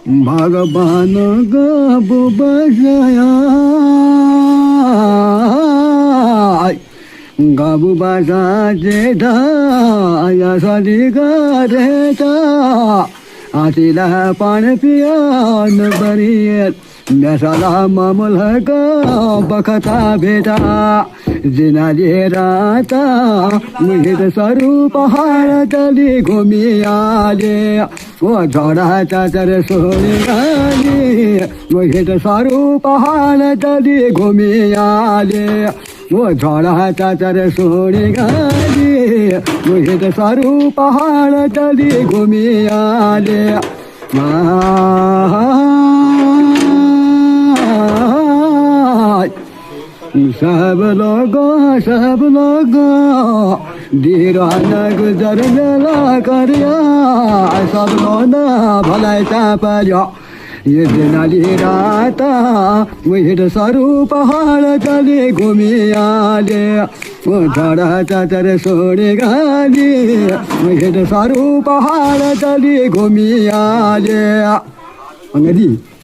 भगवान गब बसया गाबु बाजा जेठा यसरी गरेछ हातीला पानी पियान बरिए नसला मामुलका बखता भेटा जिनाले राता मुहिर सरू पहाड तली घुमियाले ओ झडा चाचर सोनी गाली मुहिर सरू पहाड तली घुमियाले ओ झडा चाचर सोनी गाली मुहिर सरू पहाड तली घुमियाले सब लोग दीवाना गुजर मेला करिया सब लोग भलाई चापल्यो ये दिनाली राता मुहिर सरू पहाड तली घुमियाले ओ झडा चाचर सोनी गाली मुहिर सरू पहाड तली घुमियाले अंगदी